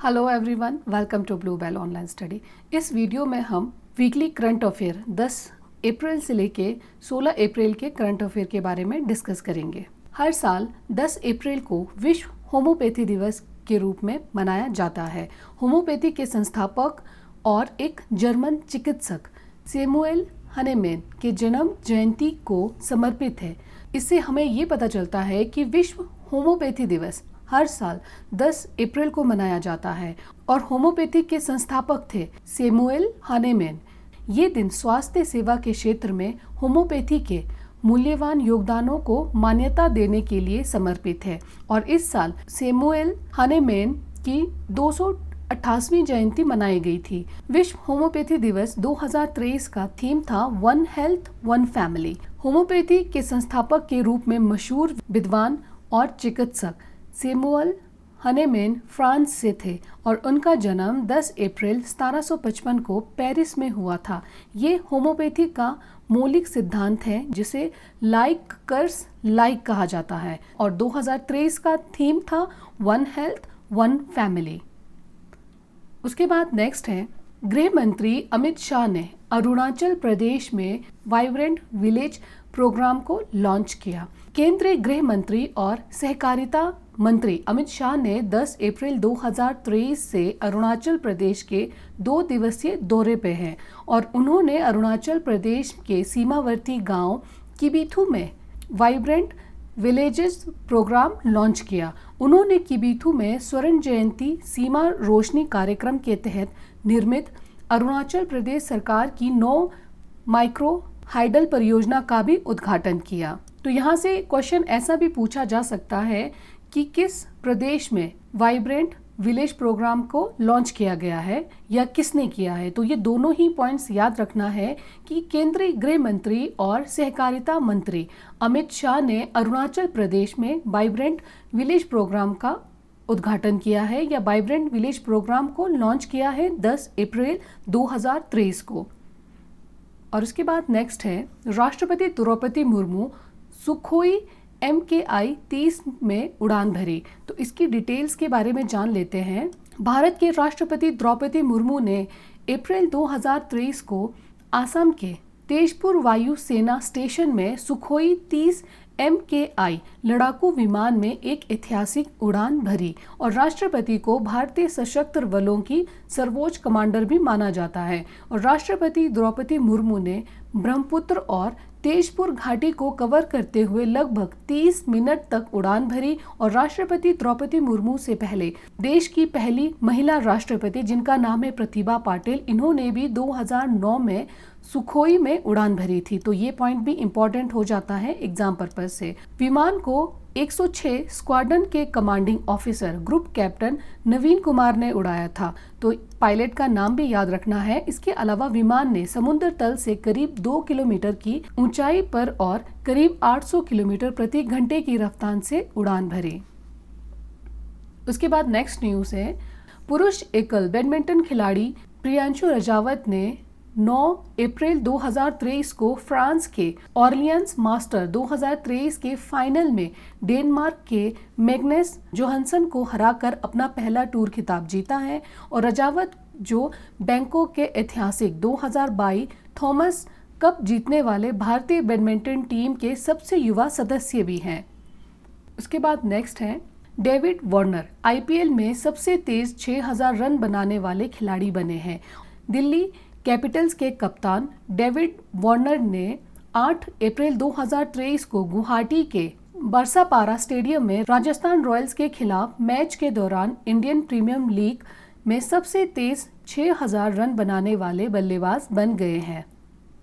Hello everyone, welcome to Bluebell online study. इस video में हम वीकली करंट अफेयर 10 अप्रैल से लेके 16 अप्रैल के करंट अफेयर के बारे में डिस्कस करेंगे। हर साल 10 अप्रैल को विश्व होम्योपैथी दिवस के रूप में मनाया जाता है। होम्योपैथी के संस्थापक और एक जर्मन चिकित्सक सैमुअल हनेमैन के जन्म जयंती को समर्पित है। इससे हमें ये पता चलता है कि विश्व होम्योपैथी दिवस हर साल 10 अप्रैल को मनाया जाता है और होम्योपैथी के संस्थापक थे सैमुअल हनेमैन। ये दिन स्वास्थ्य सेवा के क्षेत्र में होम्योपैथी के मूल्यवान योगदानों को मान्यता देने के लिए समर्पित है और इस साल सैमुअल हनेमैन की 288वीं जयंती मनाई गई थी। विश्व होम्योपैथी दिवस 2023 का थीम था one health one family. Homeopathy के संस्थापक के रूप में मशहूर विद्वान और चिकित्सक सैमुअल हनेमैन फ्रांस से थे और उनका जन्म 10 अप्रैल 1755 को पेरिस में हुआ था। ये होम्योपैथी का मौलिक सिद्धांत है जिसे लाइक कर्स लाइक कहा जाता है और 2023 का थीम था वन हेल्थ वन फैमिली। उसके बाद नेक्स्ट है, गृह मंत्री अमित शाह ने अरुणाचल प्रदेश में वाइब्रेंट विलेज प्रोग्राम को लॉन्च किया। केंद्रीय गृह मंत्री और सहकारिता मंत्री अमित शाह ने 10 अप्रैल 2023 से अरुणाचल प्रदेश के 2 दिवसीय दौरे पे हैं और उन्होंने अरुणाचल प्रदेश के सीमावर्ती गांव किबिथु में वाइब्रेंट विलेजेस प्रोग्राम लॉन्च किया। उन्होंने किबिथु में स्वर्ण जयंती सीमा रोशनी कार्यक्रम के तहत निर्मित अरुणाचल प्रदेश सरकार की 9 माइक्रो हाइडल परियोजना का भी उद्घाटन किया। तो यहाँ से क्वेश्चन ऐसा भी पूछा जा सकता है कि किस प्रदेश में वाइब्रेंट विलेज प्रोग्राम को लॉन्च किया गया है या किसने किया है। तो ये दोनों ही पॉइंट्स याद रखना है कि केंद्रीय गृह मंत्री और सहकारिता मंत्री अमित शाह ने अरुणाचल प्रदेश में वाइब्रेंट विलेज प्रोग्राम का उद्घाटन किया है या वाइब्रेंट विलेज प्रोग्राम को लॉन्च किया है 10 अप्रैल 2023 को। और उसके बाद नेक्स्ट है, राष्ट्रपति द्रौपदी मुर्मू सुखोई MKI 30 में उड़ान भरी। तो इसकी डिटेल्स के बारे में जान लेते हैं। भारत के राष्ट्रपति द्रौपदी मुर्मू ने अप्रैल 2023 को आसाम के तेजपुर वायु सेना स्टेशन में सुखोई 30 MKI लड़ाकू विमान में एक ऐतिहासिक उड़ान भरी और राष्ट्रपति को भारतीय सशस्त्र बलों की सर्वोच्च कमांडर भी माना जाता है। और राष्ट्रपति द्रौपदी मुर्मू ने ब्रह्मपुत्र और तेजपुर घाटी को कवर करते हुए लगभग 30 मिनट तक उड़ान भरी और राष्ट्रपति द्रौपदी मुर्मू से पहले देश की पहली महिला राष्ट्रपति जिनका नाम है प्रतिभा पाटिल, इन्होंने भी 2009 में सुखोई में उड़ान भरी थी। तो ये पॉइंट भी इम्पोर्टेंट हो जाता है एग्जाम पर्पज से। विमान को 106 स्क्वाड्रन के कमांडिंग ऑफिसर ग्रुप कैप्टन नवीन कुमार ने उड़ाया था। तो पायलट का नाम भी याद रखना है। इसके अलावा विमान ने समुद्र तल से करीब 2 किलोमीटर की ऊंचाई पर और करीब 800 किलोमीटर प्रति घंटे की रफ्तार से उड़ान भरी। उसके बाद नेक्स्ट न्यूज है, पुरुष एकल बैडमिंटन खिलाड़ी प्रियांशु रजावत ने 9 अप्रैल 2023 को फ्रांस के ऑरलियंस मास्टर 2023 के फाइनल में डेनमार्क के मैग्नस जोहानसन को हराकर अपना पहला टूर खिताब जीता है और रजावत जो बैंकॉक के ऐतिहासिक 2022 थॉमस कप जीतने वाले भारतीय बैडमिंटन टीम के सबसे युवा सदस्य भी हैं। उसके बाद नेक्स्ट है, डेविड वार्नर IPL में सबसे तेज 6000 रन बनाने वाले खिलाड़ी बने हैं। दिल्ली कैपिटल्स के कप्तान डेविड वार्नर ने 8 अप्रैल 2023 को गुवाहाटी के बरसापारा स्टेडियम में राजस्थान रॉयल्स के खिलाफ मैच के दौरान इंडियन प्रीमियर लीग में सबसे तेज 6000 रन बनाने वाले बल्लेबाज बन गए हैं।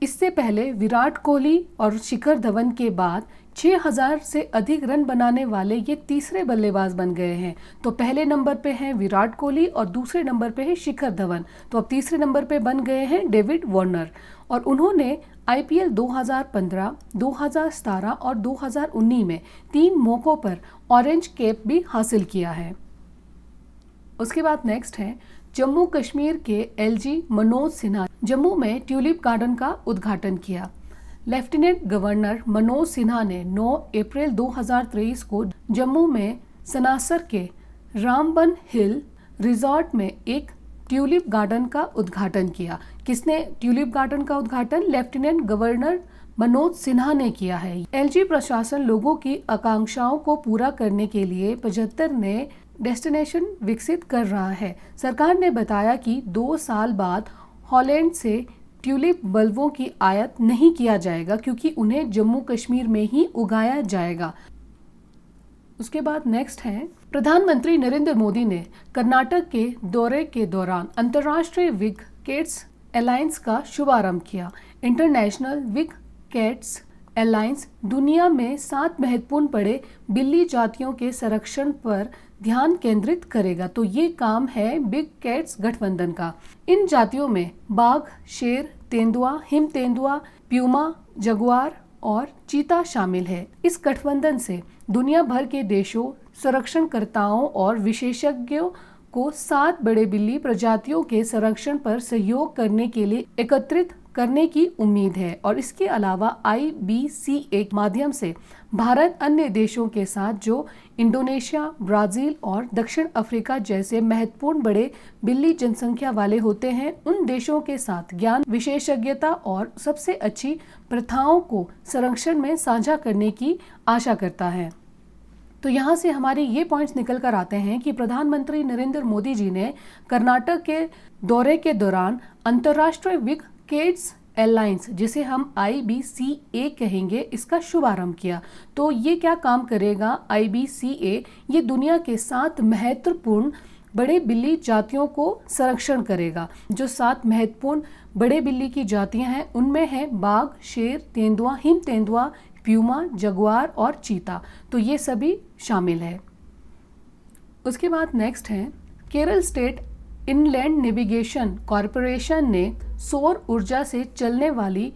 इससे पहले विराट कोहली और शिखर धवन के बाद 6000 से अधिक रन बनाने वाले ये तीसरे बल्लेबाज बन गए हैं। तो पहले नंबर पे हैं विराट कोहली और दूसरे नंबर पे है शिखर धवन। तो अब तीसरे नंबर पे बन गए हैं डेविड वार्नर और उन्होंने IPL 2015, 2017 और 2019 में 3 मौकों पर ऑरेंज कैप भी हासिल किया है। उसके बाद नेक्स्ट है, जम्मू कश्मीर के LG मनोज सिन्हा जम्मू में ट्यूलिप गार्डन का उद्घाटन किया। लेफ्टिनेंट गवर्नर मनोज सिन्हा ने 9 अप्रैल 2023 को जम्मू में सनासर के रामबन हिल रिजॉर्ट में एक ट्यूलिप गार्डन का उद्घाटन किया। किसने ट्यूलिप गार्डन का उद्घाटन? लेफ्टिनेंट गवर्नर मनोज सिन्हा ने किया है। एलजी प्रशासन लोगों की आकांक्षाओं को पूरा करने के लिए 75 नए डेस्टिनेशन विकसित कर रहा है। सरकार ने बताया कि 2 साल बाद हॉलैंड से ट्यूलिप बल्बों की आयात नहीं किया जाएगा, क्योंकि उन्हें जम्मू कश्मीर में ही उगाया जाएगा। उसके बाद नेक्स्ट है, प्रधानमंत्री नरेंद्र मोदी ने कर्नाटक के दौरे के दौरान अंतर्राष्ट्रीय बिग कैट्स अलायंस का शुभारंभ किया। इंटरनेशनल बिग कैट्स अलायंस दुनिया में 7 महत्वपूर्ण बड़े बिल्ली जातियों के संरक्षण पर ध्यान केंद्रित करेगा। तो ये काम है बिग कैट्स गठबंधन का। इन जातियों में बाघ, शेर, तेंदुआ, हिम तेंदुआ, प्यूमा, जगुआर और चीता शामिल है। इस गठबंधन से दुनिया भर के देशों, संरक्षणकर्ताओं और विशेषज्ञों को 7 बड़े बिल्ली प्रजातियों के संरक्षण पर सहयोग करने के लिए एकत्रित करने की उम्मीद है। और इसके अलावा IBCA के माध्यम से भारत अन्य देशों के साथ जो इंडोनेशिया, ब्राजील और दक्षिण अफ्रीका जैसे महत्वपूर्ण बड़े बिल्ली जनसंख्या वाले होते हैं, उन देशों के साथ ज्ञान, विशेषज्ञता और सबसे अच्छी प्रथाओं को संरक्षण में साझा करने की आशा करता है। तो यहाँ से हमारे ये पॉइंट्स निकल कर आते हैं कि प्रधानमंत्री नरेंद्र मोदी जी ने कर्नाटक के दौरे के दौरान अंतर्राष्ट्रीय बिग कैट्स अलायंस, जिसे हम IBCA कहेंगे, इसका शुभारंभ किया। तो ये क्या काम करेगा? IBCA ये दुनिया के 7 महत्वपूर्ण बड़े बिल्ली जातियों को संरक्षण करेगा। जो 7 महत्वपूर्ण बड़े बिल्ली की जातियां हैं उनमें है बाघ, शेर, तेंदुआ, हिम तेंदुआ, प्यूमा, जगुआर और चीता। तो ये सभी शामिल है। उसके बाद नेक्स्ट है, Kerala state inland navigation corporation ने सौर ऊर्जा से चलने वाली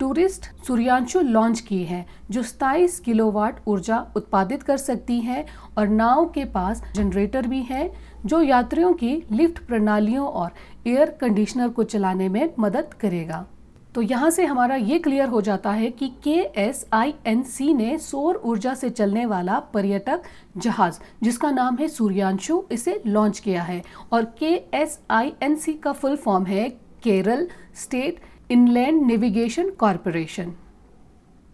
टूरिस्ट सूर्यांशु लॉन्च की है, जो 27 किलोवाट ऊर्जा उत्पादित कर सकती है और नाव के पास जनरेटर भी है, जो यात्रियों की लिफ्ट प्रणालियों और एयर कंडीशनर को चलाने में मदद करेगा। तो यहाँ से हमारा ये क्लियर हो जाता है कि KSINC ने सौर ऊर्जा से चलने वाला पर्यटक जहाज, जिसका नाम है सूर्यांशु, इसे लॉन्च किया है। और KSINC का फुल फॉर्म है Kerala state inland navigation corporation.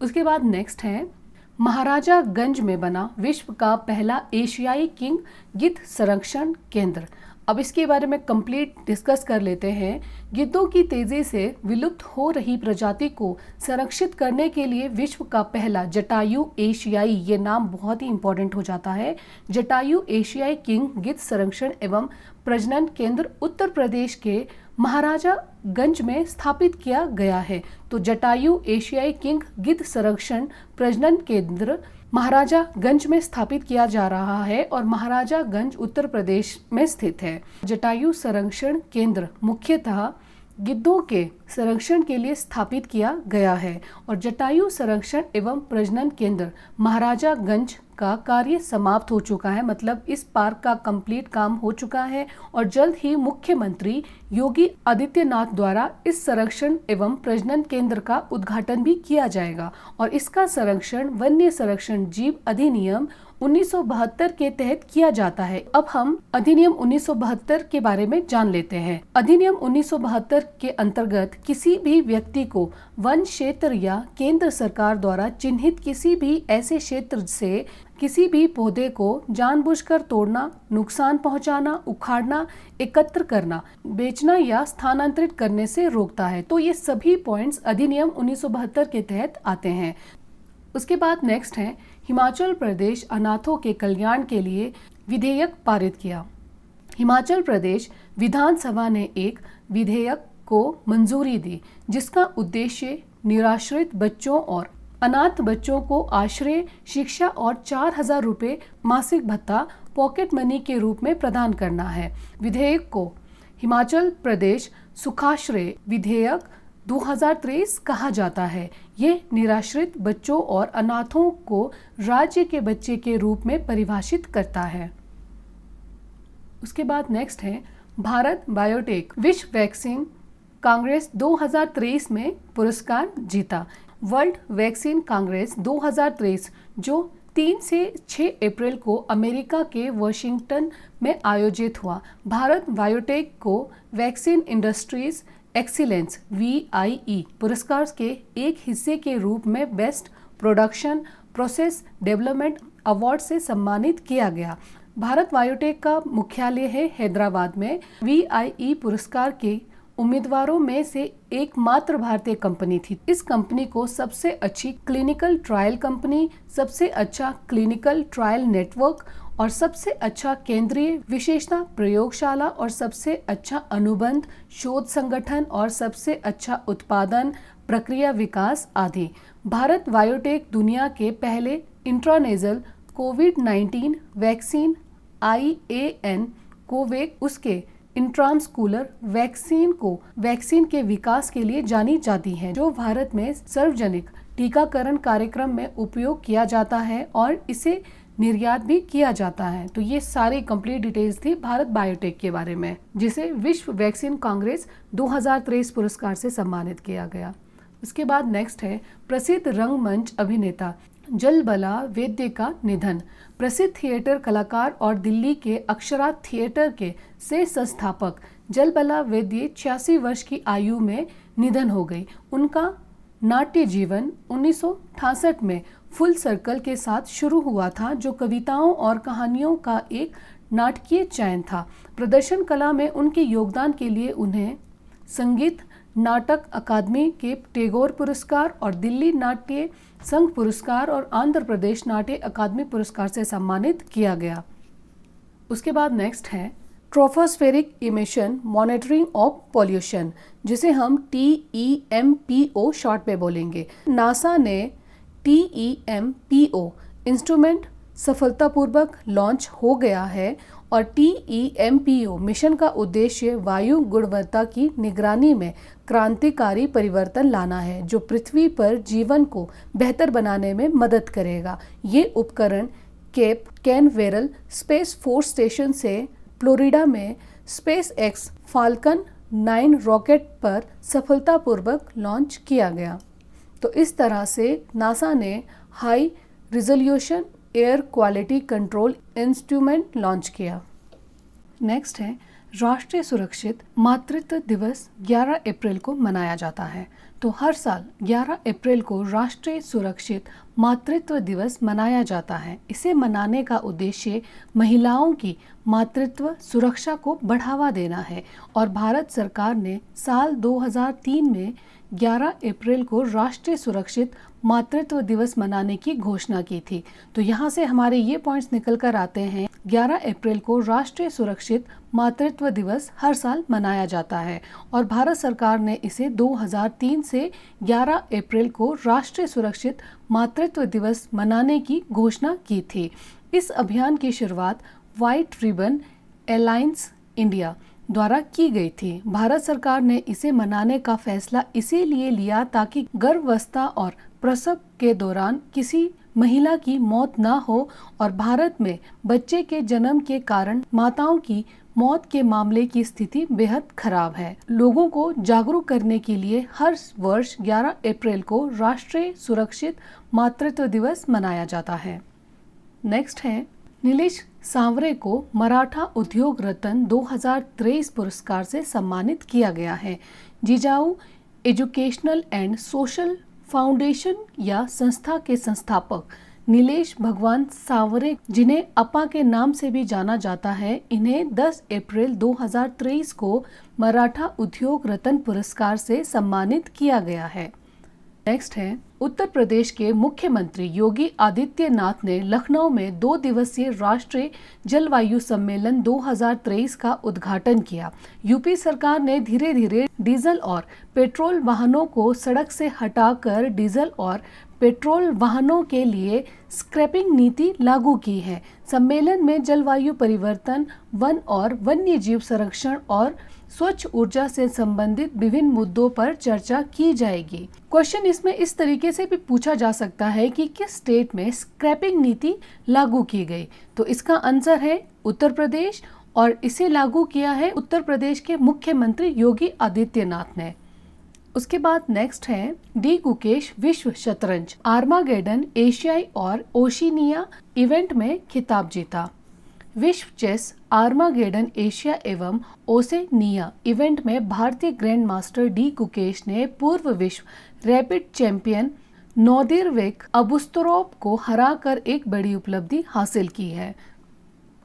उसके बाद नेक्स्ट है, महाराजागंज में बना विश्व का पहला एशियाई किंग गिद्ध संरक्षण केंद्र। अब इसके बारे में कंप्लीट डिस्कस कर लेते हैं। गिद्धों की तेजी से विलुप्त हो रही प्रजाति को संरक्षित करने के लिए विश्व का पहला जटायु एशियाई, ये नाम बहुत ही इंपॉर्टेंट हो जाता है, जटायु एशियाई किंग गिद्ध संरक्षण एवं प्रजनन केंद्र उत्तर प्रदेश के महाराजागंज में स्थापित किया गया है। तो जटायु एशियाई किंग गिद्ध संरक्षण प्रजनन केंद्र महाराजागंज में स्थापित किया जा रहा है और महाराजागंज उत्तर प्रदेश में स्थित है। जटायु संरक्षण केंद्र मुख्यतः गिद्धों के संरक्षण के लिए स्थापित किया गया है और जटायु संरक्षण एवं प्रजनन केंद्र महाराजागंज का कार्य समाप्त हो चुका है, मतलब इस पार्क का कंप्लीट काम हो चुका है और जल्द ही मुख्यमंत्री योगी आदित्यनाथ द्वारा इस संरक्षण एवं प्रजनन केंद्र का उद्घाटन भी किया जाएगा और इसका संरक्षण वन्य संरक्षण जीव अधिनियम 1972 के तहत किया जाता है। अब हम अधिनियम 1972 के बारे में जान लेते हैं। अधिनियम 1972 के अंतर्गत किसी भी व्यक्ति को वन क्षेत्र या केंद्र सरकार द्वारा चिन्हित किसी भी ऐसे क्षेत्र से किसी भी पौधे को जानबूझकर तोड़ना, नुकसान पहुंचाना, उखाड़ना, एकत्र करना, बेचना या स्थानांतरित करने से रोकता है। तो ये सभी पॉइंट्स अधिनियम 1972 के तहत आते हैं। उसके बाद नेक्स्ट है, हिमाचल प्रदेश अनाथों के कल्याण के लिए विधेयक पारित किया। हिमाचल प्रदेश विधानसभा ने एक विधेयक को मंजूरी दी जिसका उद्देश्य निराश्रित बच्चों और अनाथ बच्चों को आश्रय, शिक्षा और 4,000 रुपये मासिक भत्ता पॉकेट मनी के रूप में प्रदान करना है। विधेयक को हिमाचल प्रदेश सुखाश्रय विधेयक 2023 कहा जाता है। ये निराश्रित बच्चों और अनाथों को राज्य के बच्चे के रूप में परिभाषित करता है। उसके बाद नेक्स्ट है, भारत बायोटेक विश्व वैक्सीन कांग्रेस 2023 में पुरस्कार जीता। वर्ल्ड वैक्सीन कांग्रेस 2023 जो 3 से 6 अप्रैल को अमेरिका के वॉशिंगटन में आयोजित हुआ। भारत बायोटेक को वैक्सीन इंडस्ट्रीज एक्सीलेंस VIE पुरस्कार के एक हिस्से के रूप में best production process development award से सम्मानित किया गया। भारत बायोटेक का मुख्यालय है हैदराबाद में। VIE पुरस्कार के उम्मीदवारों में से एकमात्र भारतीय कंपनी थी। इस कंपनी को सबसे अच्छी क्लिनिकल ट्रायल कंपनी, सबसे अच्छा क्लिनिकल ट्रायल नेटवर्क और सबसे अच्छा केंद्रीय विशेषता प्रयोगशाला और सबसे अच्छा अनुबंध शोध संगठन और सबसे अच्छा उत्पादन प्रक्रिया विकास आदि। भारत बायोटेक दुनिया के पहले इंट्रानेजल कोविड-19 वैक्सीन IAN कोवैक उसके इंट्रामस्कुलर वैक्सीन के विकास के लिए जानी जाती है, जो भारत में सार्वजनिक टीकाकरण कार्यक्रम में उपयोग किया जाता है और इसे निर्यात भी किया जाता है। तो ये सारी कंप्लीट डिटेल्स थी भारत बायोटेक के बारे में, जिसे विश्व वैक्सीन कांग्रेस 2023 पुरस्कार से सम्मानित किया गया। उसके बाद नेक्स्ट है प्रसिद्ध रंगमंच अभिनेता जलबला वैद्य का निधन। प्रसिद्ध थिएटर कलाकार और दिल्ली के अक्षरा थिएटर के से संस्थापक जलबला वैद्य 86 वर्ष की आयु में निधन हो गई। उनका नाट्य जीवन 1968 में फुल सर्कल के साथ शुरू हुआ था, जो कविताओं और कहानियों का एक नाटकीय चयन था। प्रदर्शन कला में उनके योगदान के लिए उन्हें संगीत नाटक अकादमी के टैगोर पुरस्कार और दिल्ली नाट्य संघ पुरस्कार और आंध्र प्रदेश नाट्य अकादमी पुरस्कार से सम्मानित किया गया। उसके बाद नेक्स्ट है tropospheric emission monitoring of pollution, जिसे हम TEMPO शॉर्ट पे बोलेंगे। नासा ने TEMPO इंस्ट्रूमेंट सफलतापूर्वक लॉन्च हो गया है और TEMPO मिशन का उद्देश्य वायु गुणवत्ता की निगरानी में क्रांतिकारी परिवर्तन लाना है, जो पृथ्वी पर जीवन को बेहतर बनाने में मदद करेगा। ये उपकरण Cape Canaveral space force station से फ्लोरिडा में SpaceX फाल्कन 9 रॉकेट पर सफलतापूर्वक लॉन्च किया गया। तो इस तरह से नासा ने high resolution air quality control instrument launch किया। नेक्स्ट है राष्ट्रीय सुरक्षित मातृत्व दिवस 11 अप्रैल को मनाया जाता है। तो हर साल 11 अप्रैल को राष्ट्रीय सुरक्षित मातृत्व दिवस मनाया जाता है। इसे मनाने का उद्देश्य महिलाओं की मातृत्व सुरक्षा को बढ़ावा देना है और भारत सरकार ने साल 2003 में 11 अप्रैल को राष्ट्रीय सुरक्षित मातृत्व दिवस मनाने की घोषणा की थी। तो यहाँ से हमारे ये पॉइंट्स निकल कर आते हैं। 11 अप्रैल को राष्ट्रीय सुरक्षित मातृत्व दिवस हर साल मनाया जाता है और भारत सरकार ने इसे 2003 से 11 अप्रैल को राष्ट्रीय सुरक्षित मातृत्व दिवस मनाने की घोषणा की थी। इस अभियान की शुरुआत व्हाइट रिबन अलायंस इंडिया द्वारा की गई थी। भारत सरकार ने इसे मनाने का फैसला इसीलिए लिया ताकि गर्भावस्था और प्रसव के दौरान किसी महिला की मौत न हो और भारत में बच्चे के जन्म के कारण माताओं की मौत के मामले की स्थिति बेहद खराब है। लोगों को जागरूक करने के लिए हर वर्ष 11 अप्रैल को राष्ट्रीय सुरक्षित मातृत्व दिवस मनाया जाता है। नेक्स्ट है नीलेश सांवरे को मराठा उद्योग रत्न 2023 पुरस्कार से सम्मानित किया गया है। Jijau educational and social foundation या संस्था के संस्थापक नीलेश भगवान सांवरे, जिन्हें अपा के नाम से भी जाना जाता है, इन्हें 10 अप्रैल 2023 को मराठा उद्योग रत्न पुरस्कार से सम्मानित किया गया है। नेक्स्ट है उत्तर प्रदेश के मुख्यमंत्री योगी आदित्यनाथ ने लखनऊ में 2 दिवसीय राष्ट्रीय जलवायु सम्मेलन 2023 का उद्घाटन किया। यूपी सरकार ने धीरे धीरे डीजल और पेट्रोल वाहनों को सड़क से हटाकर डीजल और पेट्रोल वाहनों के लिए स्क्रैपिंग नीति लागू की है। सम्मेलन में जलवायु परिवर्तन, वन और वन्य जीव संरक्षण और स्वच्छ ऊर्जा से संबंधित विभिन्न मुद्दों पर चर्चा की जाएगी। क्वेश्चन इसमें इस तरीके से भी पूछा जा सकता है कि किस स्टेट में स्क्रैपिंग नीति लागू की गई। तो इसका आंसर है उत्तर प्रदेश और इसे लागू किया है उत्तर प्रदेश के मुख्यमंत्री योगी आदित्यनाथ ने। उसके बाद नेक्स्ट है डी गुकेश विश्व शतरंज आर्मागेडन एशियाई और ओशिनिया इवेंट में खिताब जीता। विश्व चेस आर्मागेडन एशिया एवं ओसेनिया इवेंट में भारतीय ग्रैंड मास्टर डी गुकेश ने पूर्व विश्व रैपिड चैंपियन नोदिरबेक अबुस्तुरोव को हराकर एक बड़ी उपलब्धि हासिल की है।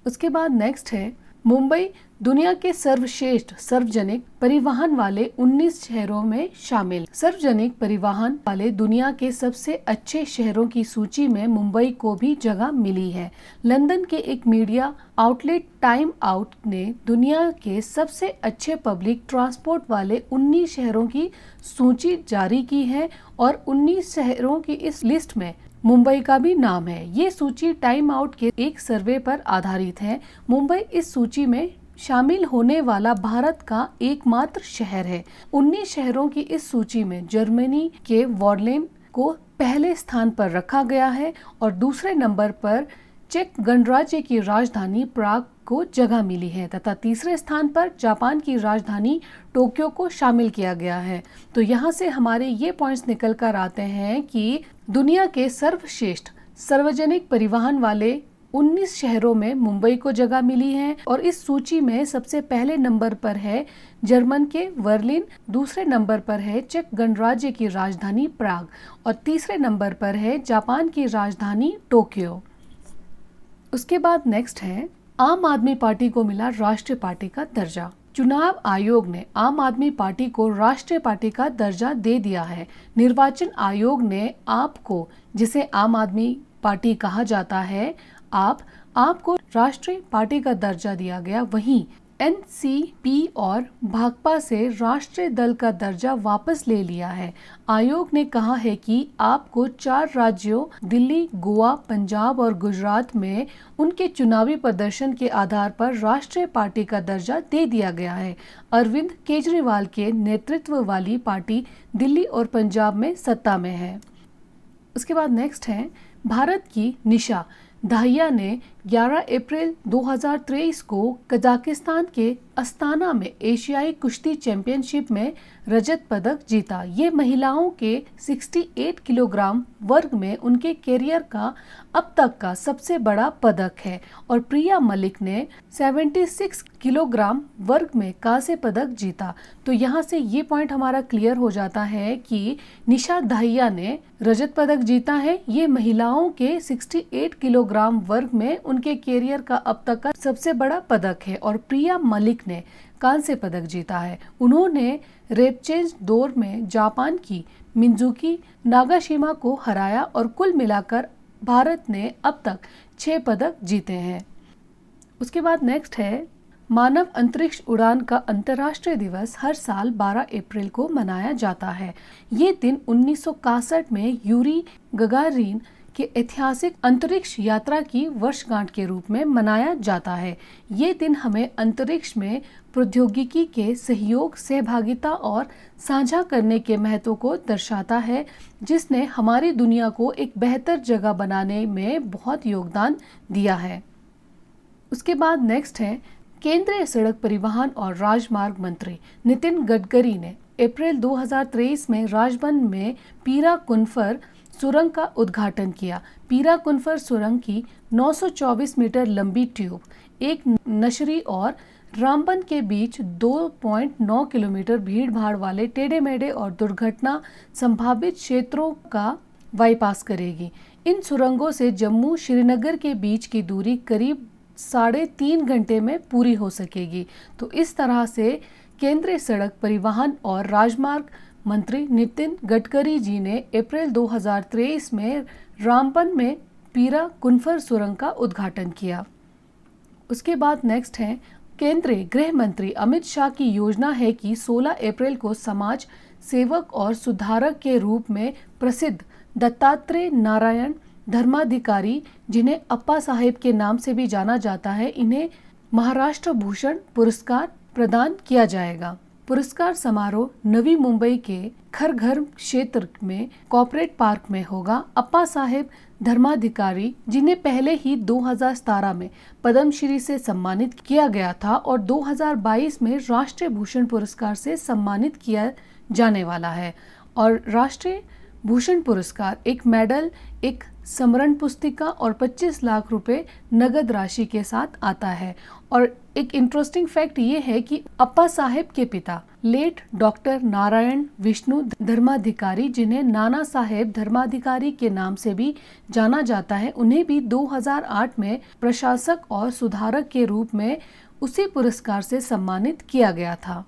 उसके बाद नेक्स्ट है मुंबई दुनिया के सर्वश्रेष्ठ सार्वजनिक परिवहन वाले 19 शहरों में शामिल। सार्वजनिक परिवहन वाले दुनिया के सबसे अच्छे शहरों की सूची में मुंबई को भी जगह मिली है। लंदन के एक मीडिया आउटलेट टाइम आउट ने दुनिया के सबसे अच्छे पब्लिक ट्रांसपोर्ट वाले 19 शहरों की सूची जारी की है और 19 शहरों की इस लिस्ट में मुंबई का भी नाम है। ये सूची टाइम आउट के एक सर्वे पर आधारित है। मुंबई इस सूची में शामिल होने वाला भारत का एकमात्र शहर है। 19 शहरों की इस सूची में जर्मनी के बर्लिन को पहले स्थान पर रखा गया है और दूसरे नंबर पर चेक गणराज्य की राजधानी प्राग को जगह मिली है तथा तीसरे स्थान पर जापान की राजधानी टोक्यो को शामिल किया गया है। तो यहाँ से हमारे ये पॉइंट्स निकल कर आते हैं कि दुनिया के सर्वश्रेष्ठ सार्वजनिक परिवहन वाले 19 शहरों में मुंबई को जगह मिली है और इस सूची में सबसे पहले नंबर पर है जर्मन के बर्लिन, दूसरे नंबर पर है चेक गणराज्य की राजधानी प्राग और तीसरे नंबर पर है जापान की राजधानी टोक्यो। उसके बाद नेक्स्ट है आम आदमी पार्टी को मिला राष्ट्रीय पार्टी का दर्जा। चुनाव आयोग ने आम आदमी पार्टी को राष्ट्रीय पार्टी का दर्जा दे दिया है। निर्वाचन आयोग ने आपको, जिसे आम आदमी पार्टी कहा जाता है, आपको राष्ट्रीय पार्टी का दर्जा दिया गया। वहीं एनसीपी और भाकपा से राष्ट्रीय दल का दर्जा वापस ले लिया है। आयोग ने कहा है कि आपको 4 राज्यों दिल्ली, गोवा, पंजाब और गुजरात में उनके चुनावी प्रदर्शन के आधार पर राष्ट्रीय पार्टी का दर्जा दे दिया गया है। अरविंद केजरीवाल के नेतृत्व वाली पार्टी दिल्ली और पंजाब में सत्ता में है। उसके बाद नेक्स्ट है भारत की निशा दाहिया ने 11 अप्रैल 2023 को कजाकिस्तान के अस्ताना में एशियाई कुश्ती चैंपियनशिप में रजत पदक जीता। ये महिलाओं के 68 किलोग्राम वर्ग में उनके कैरियर का अब तक का सबसे बड़ा पदक है और प्रिया मलिक ने 76 किलोग्राम वर्ग में कांस्य पदक जीता। तो यहाँ से ये पॉइंट हमारा क्लियर हो जाता है कि निशा दाहिया ने रजत पदक जीता है। ये महिलाओं के 68 किलोग्राम वर्ग में उनके कैरियर का अब तक का सबसे बड़ा पदक है और प्रिया मलिक ने कांस्य पदक जीता है। उन्होंने रेपचेज दौर में जापान की मिजुकी नागाशिमा को हराया और कुल मिलाकर भारत ने अब तक 6 पदक जीते हैं। उसके बाद नेक्स्ट है मानव अंतरिक्ष उड़ान का अंतर्राष्ट्रीय दिवस हर साल 12 अप्रैल को मनाया जाता है। ये दिन 1961 में यूरी गगारिन के ऐतिहासिक अंतरिक्ष यात्रा की वर्षगांठ के रूप में मनाया जाता है। ये दिन हमें अंतरिक्ष में प्रौद्योगिकी के सहयोग, सहभागिता और साझा करने के महत्व को दर्शाता है, जिसने हमारी दुनिया को एक बेहतर जगह बनाने में बहुत योगदान दिया है। उसके बाद नेक्स्ट है केंद्रीय सड़क परिवहन और राजमार्ग मंत्री नितिन गडकरी ने अप्रैल 2023 में राजबन में पीरा कुनफर सुरंग का उद्घाटन किया। पीरा कुनफर सुरंग की 924 मीटर लंबी ट्यूब एक नशरी और रामबन के बीच 2.9 किलोमीटर भीड़-भाड़ वाले टेढ़े-मेढ़े और दुर्घटना संभावित क्षेत्रों का बाईपास करेगी। इन सुरंगों से जम्मू श्रीनगर के बीच की दूरी करीब 3.5 घंटे में पूरी हो सकेगी। तो इस तरह से केंद्रीय सड़क परिवहन और राजमार्ग मंत्री नितिन गडकरी जी ने अप्रैल 2023 में रामबन में पीरा कुनफर सुरंग का उद्घाटन किया। उसके बाद नेक्स्ट है केंद्रीय गृह मंत्री अमित शाह की योजना है कि 16 अप्रैल को समाज सेवक और सुधारक के रूप में प्रसिद्ध दत्तात्रेय नारायण धर्माधिकारी, जिन्हें अप्पा साहेब के नाम से भी जाना जाता है, इन्हें महाराष्ट्र भूषण पुरस्कार प्रदान किया जाएगा। पुरस्कार समारोह नवी मुंबई के खरघर क्षेत्र में कॉर्पोरेट पार्क में होगा। अप्पा साहेब धर्माधिकारी, जिन्हें पहले ही 2017 में पद्मश्री से सम्मानित किया गया था और 2022 में राष्ट्रीय भूषण पुरस्कार से सम्मानित किया जाने वाला है। और राष्ट्रीय भूषण पुरस्कार एक मेडल, एक स्मरण पुस्तिका और 25 लाख रुपए नगद राशि के साथ आता है। और एक इंटरेस्टिंग फैक्ट ये है कि अप्पा साहेब के पिता लेट डॉक्टर नारायण विष्णु धर्माधिकारी, जिन्हें नाना साहेब धर्माधिकारी के नाम से भी जाना जाता है, उन्हें भी 2008 में प्रशासक और सुधारक के रूप में उसी पुरस्कार से सम्मानित किया गया था।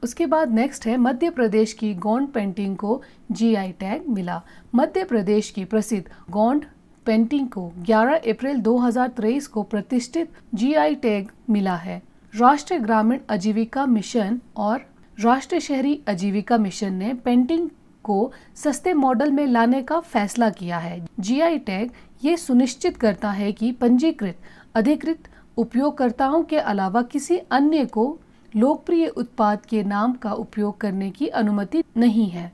उसके बाद नेक्स्ट है मध्य प्रदेश की गोंड पेंटिंग को जीआई टैग मिला। मध्य प्रदेश की प्रसिद्ध गोंड पेंटिंग को 11 अप्रैल 2023 को प्रतिष्ठित जीआई टैग मिला है। राष्ट्रीय ग्रामीण आजीविका मिशन और राष्ट्रीय शहरी आजीविका मिशन ने पेंटिंग को सस्ते मॉडल में लाने का फैसला किया है। जीआई टैग ये सुनिश्चित करता है कि पंजीकृत अधिकृत उपयोगकर्ताओं के अलावा किसी अन्य को लोकप्रिय उत्पाद के नाम का उपयोग करने की अनुमति नहीं है।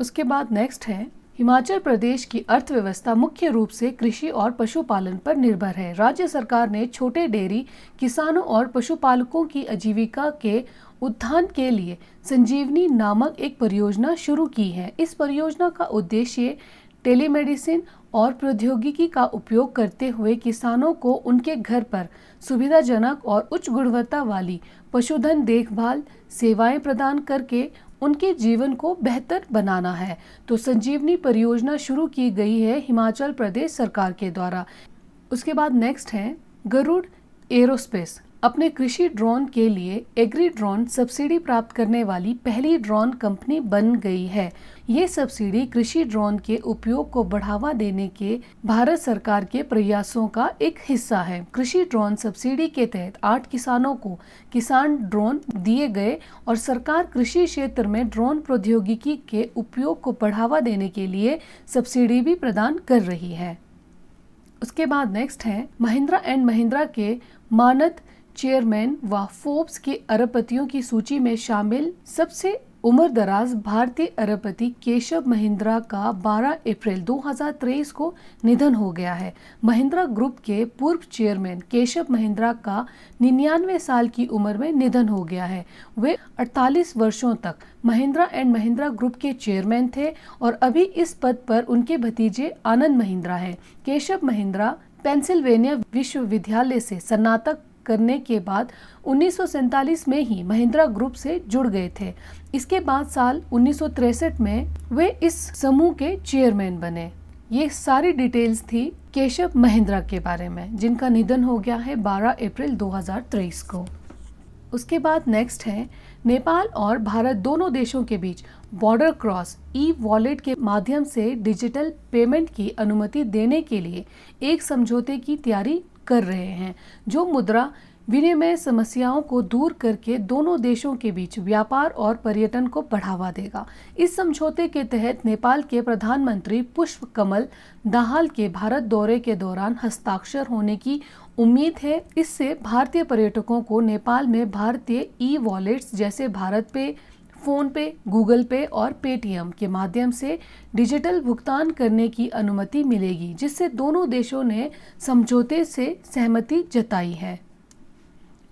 उसके बाद नेक्स्ट है हिमाचल प्रदेश की अर्थव्यवस्था मुख्य रूप से कृषि और पशुपालन पर निर्भर है। राज्य सरकार ने छोटे डेयरी किसानों और पशुपालकों की आजीविका के उत्थान के लिए संजीवनी नामक एक परियोजना शुरू की है। इस परियोजना का उद्देश्य टेलीमेडिसिन और प्रौद्योगिकी का उपयोग करते हुए किसानों को उनके घर पर सुविधाजनक और उच्च गुणवत्ता वाली पशुधन देखभाल सेवाएं प्रदान करके उनके जीवन को बेहतर बनाना है। तो संजीवनी परियोजना शुरू की गई है हिमाचल प्रदेश सरकार के द्वारा। उसके बाद नेक्स्ट है गरुड़ एरोस्पेस अपने कृषि ड्रोन के लिए एग्री ड्रोन सब्सिडी प्राप्त करने वाली पहली ड्रोन कंपनी बन गई है। ये सब्सिडी कृषि ड्रोन के उपयोग को बढ़ावा देने के भारत सरकार के प्रयासों का एक हिस्सा है। कृषि ड्रोन सब्सिडी के तहत 8 किसानों को किसान ड्रोन दिए गए और सरकार कृषि क्षेत्र में ड्रोन प्रौद्योगिकी के उपयोग को बढ़ावा देने के लिए सब्सिडी भी प्रदान कर रही है। उसके बाद नेक्स्ट है महिंद्रा एंड महिंद्रा के मानद चेयरमैन व फोर्ब्स के अरबपतियों की सूची में शामिल सबसे उम्रदराज भारतीय अरबपति केशव महिंद्रा का 12 अप्रैल 2023 को निधन हो गया है। महिंद्रा ग्रुप के पूर्व चेयरमैन केशव महिंद्रा का 99 साल की उम्र में निधन हो गया है। वे 48 वर्षों तक महिंद्रा एंड महिंद्रा ग्रुप के चेयरमैन थे और अभी इस पद पर उनके भतीजे आनंद महिंद्रा हैं। केशव महिंद्रा पेंसिल्वेनिया विश्वविद्यालय से स्नातक करने के बाद 1947 में ही महिंद्रा ग्रुप से जुड़ गए थे। इसके बाद साल 1963 में वे इस समूह के चेयरमैन बने। ये सारी डिटेल्स थी केशव महिंद्रा के बारे में, जिनका निधन हो गया है 12 अप्रैल 2023 को। उसके बाद नेक्स्ट है नेपाल और भारत दोनों देशों के बीच बॉर्डर क्रॉस ई वॉलेट के माध्यम से डिजिटल पेमेंट की अनुमति देने के लिए एक समझौते की तैयारी कर रहे हैं, जो मुद्रा विनिमय समस्याओं को दूर करके दोनों देशों के बीच व्यापार और पर्यटन को बढ़ावा देगा। इस समझौते के तहत नेपाल के प्रधानमंत्री पुष्प कमल दाहाल के भारत दौरे के दौरान हस्ताक्षर होने की उम्मीद है। इससे भारतीय पर्यटकों को नेपाल में भारतीय ई वॉलेट्स जैसे भारत पे, फोन पे, गूगल पे और पेटीएम के माध्यम से डिजिटल भुगतान करने की अनुमति मिलेगी, जिससे दोनों देशों ने समझौते से सहमति जताई है।